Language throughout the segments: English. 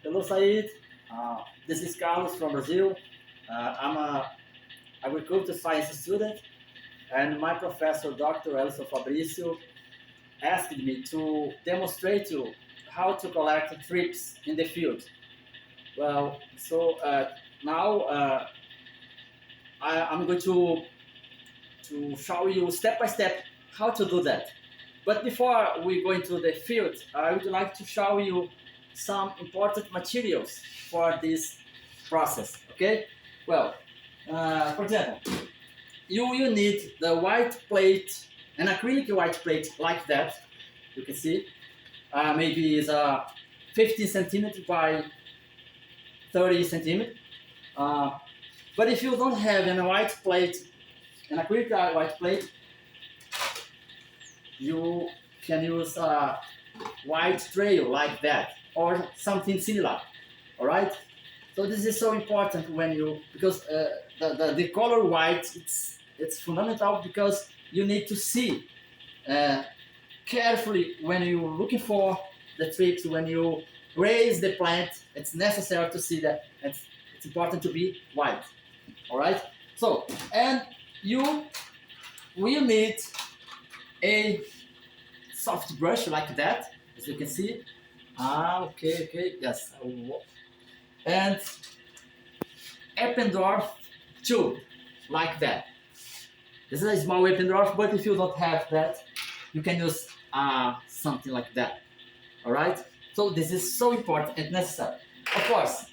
Hello, Said. This is Carlos from Brazil. I'm a agriculture science student, and my professor, Dr. Elson Fabricio, asked me to demonstrate you how to collect trips in the field. Well, now I'm going to show you step by step how to do that. But before we go into the field, I would like to show you some important materials for this process. Okay? Well, for example, you will need the white plate, an acrylic white plate like that. You can see, maybe it's a 15 centimeter by 30 centimeter. But if you don't have a white plate, an acrylic white plate, you can use a white trail like that or something similar. All right. So this is so important when you because the color white it's fundamental because you need to see carefully when you're looking for the trips when you raise the plant. It's necessary to see that it's important to be white. All right. So and you will need a soft brush like that, as you can see. Okay, yes. And Eppendorf tube, like that. This is a small Eppendorf, but if you don't have that, you can use something like that. All right. So this is so important and necessary. Of course,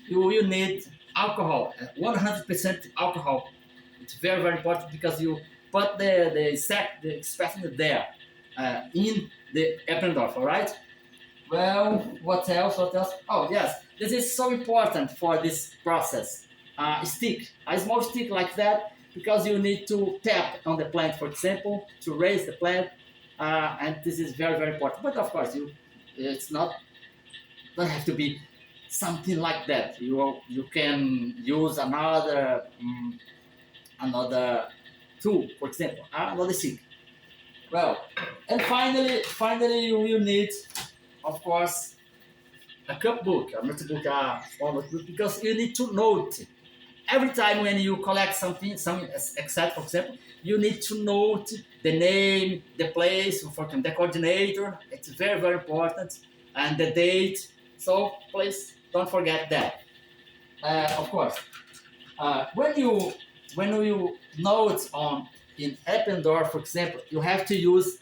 you will need alcohol, 100% alcohol. It's very important because you put the specimen there in the Eppendorf. All right. Well, what else? Oh yes, this is so important for this process. Stick, a small stick like that, because you need to tap on the plant, for example, to raise the plant, and this is very important. But of course, it's not don't have to be something like that. You can use another tool, for example, another stick. Well, and finally, you will need, of course, a cup book, a notebook, a small notebook, because you need to note every time when you collect something, except for example, you need to note the name, the place, for example, the coordinator. It's very important, and the date. So please don't forget that. Of course, when you note on in Eppendorf, for example, you have to use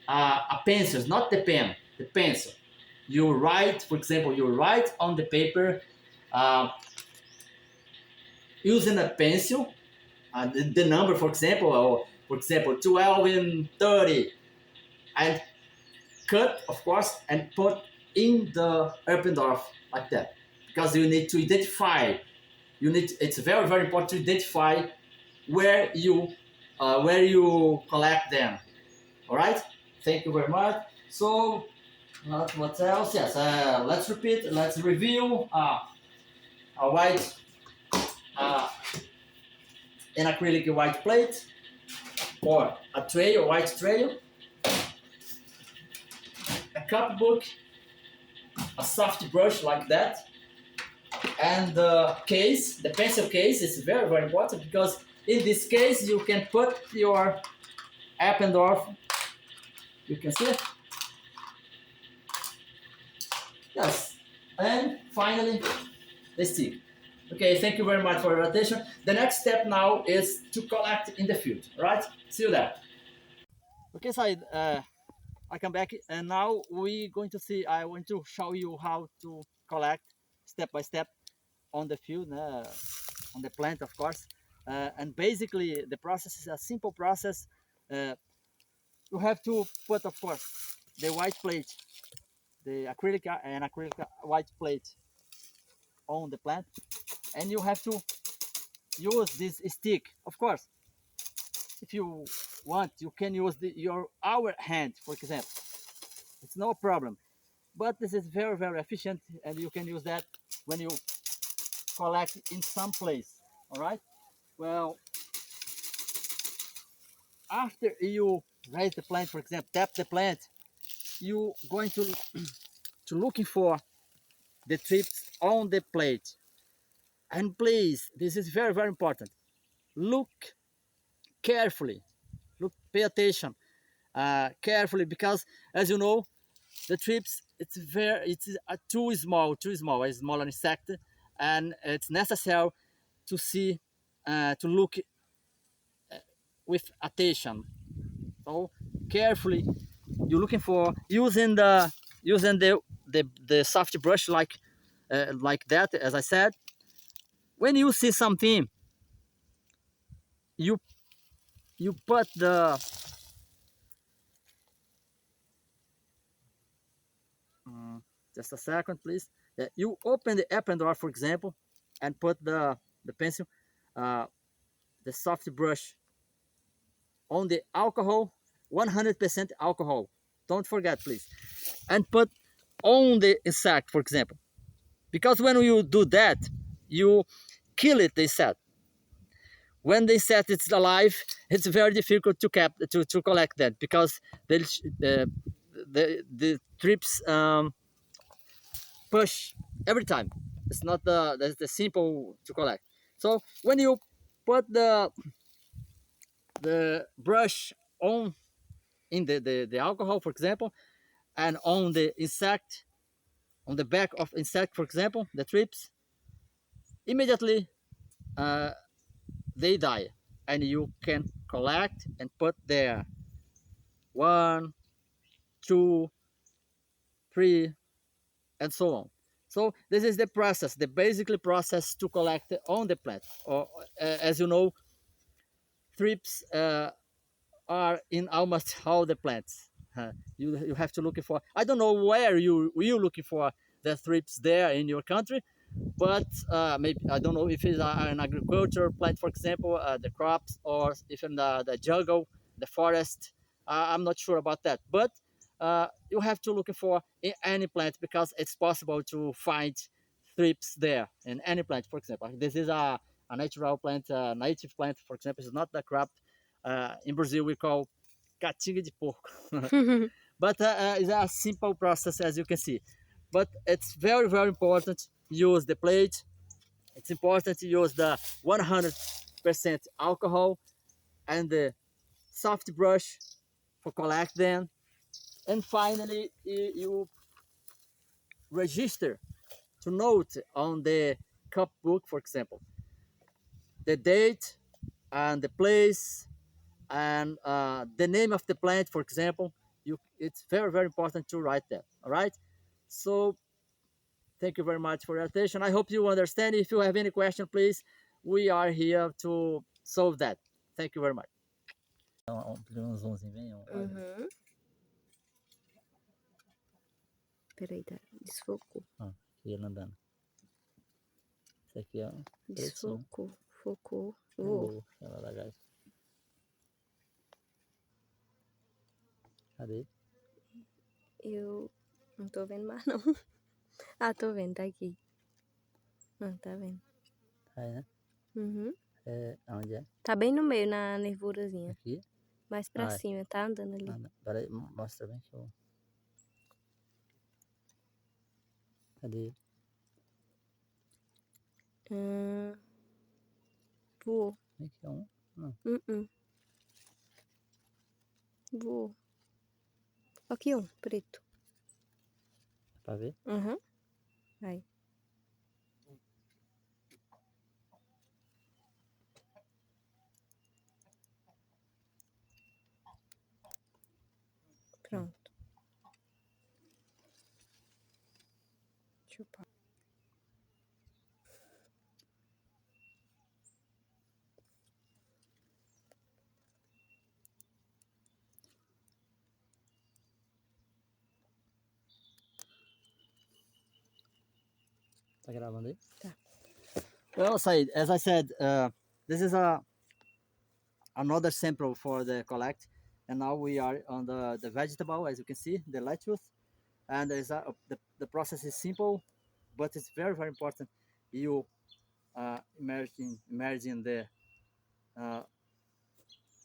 a pencil, not the pen, the pencil. You write, for example, you write on the paper using a pencil, the number, for example, or for example, 12 and 30, and cut, of course, and put in the Eppendorf like that, because you need to identify. It's very important to identify where you collect them. All right. Thank you very much. So, what else? Yes. Let's repeat. Let's review. A white, an acrylic white plate, or a tray, a white tray, a cup book, a soft brush like that, and the case, the pencil case is very important, because in this case you can put your Eppendorf. You can see it. Yes, and finally the stick. Okay, thank you very much for your attention. The next step now is to collect in the field. All right, see you there. Okay, Said, I come back, and now we're going to see. I want to show you how to collect step by step on the field, on the plant, of course. And basically, the process is a simple process. You have to put, of course, the white plate, the acrylic white plate on the plant, and you have to use this stick. Of course, if you want, you can use our hand, for example. It's no problem. But this is very efficient, and you can use that when you collect in some place. All right. Well, after you raise the plant, for example, tap the plant, you going to looking for the trips on the plate. And please, this is very, very important. Look carefully. Look, pay attention carefully, because as you know, the trips, it's too small, a smaller insect, and it's necessary to see, to look with attention. So carefully, you're looking for using the soft brush like that, as I said. When you see something, you you put the just a second, please. You open the apron door, for example, and put the pencil, uh, the soft brush on the alcohol, 100% alcohol. Don't forget, please. And put on the insect, for example. Because when you do that, you kill it, the insect. When the insect is alive, it's very difficult to collect that, because the trips push every time. It's not the simple to collect. So when you put the brush on in the alcohol, for example, and on the insect, on the back of insect, for example, the trips, immediately uh, they die, and you can collect and put there 1, 2, 3, and so on. So this is the process, the basically process to collect on the plant. Or as you know, thrips are in almost all the plants. You have to look for. I don't know where you looking for the thrips there in your country, but maybe I don't know if it's an agriculture plant, for example, the crops, or even the jungle, the forest. I'm not sure about that, but you have to look for in any plant, because it's possible to find thrips there in any plant. For example, this is a natural plant, a native plant. For example, it's not the crop. In Brazil, we call catinga de porco. But it's a simple process, as you can see. But it's very, very important. Use the plate. It's important to use the 100% alcohol and the soft brush for collect them. And finally, you register to note on the cup book, for example, the date and the place and the name of the plant, for example. It's very, very important to write that. All right. So thank you very much for your attention. I hope you understand. If you have any question, please, we are here to solve that. Thank you very much. Uhum. Peraí, tá. Desfocou. Aqui ele andando. Isso aqui, ó. Desfocou. Focou. Vou. Cadê? Eu não tô vendo mais, não. Ah, tô vendo, tá aqui. Ah, tá vendo. Aí, né? Uhum. Onde é? Tá bem no meio, na nervurazinha. Aqui? Mais pra cima, tá andando ali. Peraí, mostra bem que eu... Cadê? Voou. Aqui é um? Não. Voou. Aqui, ó, preto. Dá pra ver? Aham. Vai. Pronto. Deixa eu parar. Tá gravando aí? Tá. Well, Said, as I said, this is another sample for the collect, and now we are on the vegetable, as you can see, the lettuce, and the process is simple, but it's very, very important. You immerging uh,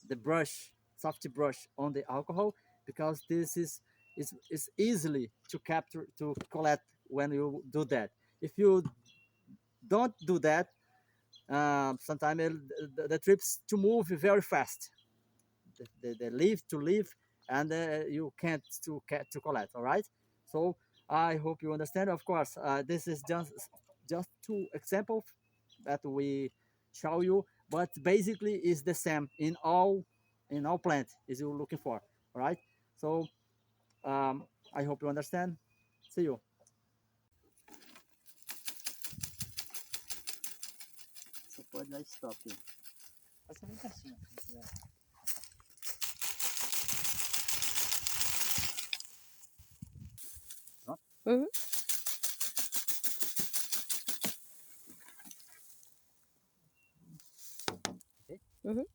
the brush, soft brush on the alcohol, because this is easily to capture, to collect when you do that. If you don't do that, sometimes the trips to move very fast. The leaf to leaf, and you can't to collect. All right. So I hope you understand. Of course, this is just two examples that we show you, but basically is the same in all plant is you looking for. All right. So I hope you understand. See you. Você pode dar stop. Passa bem pertinho, se quiser. Pronto? Uhum. Ok? Uhum.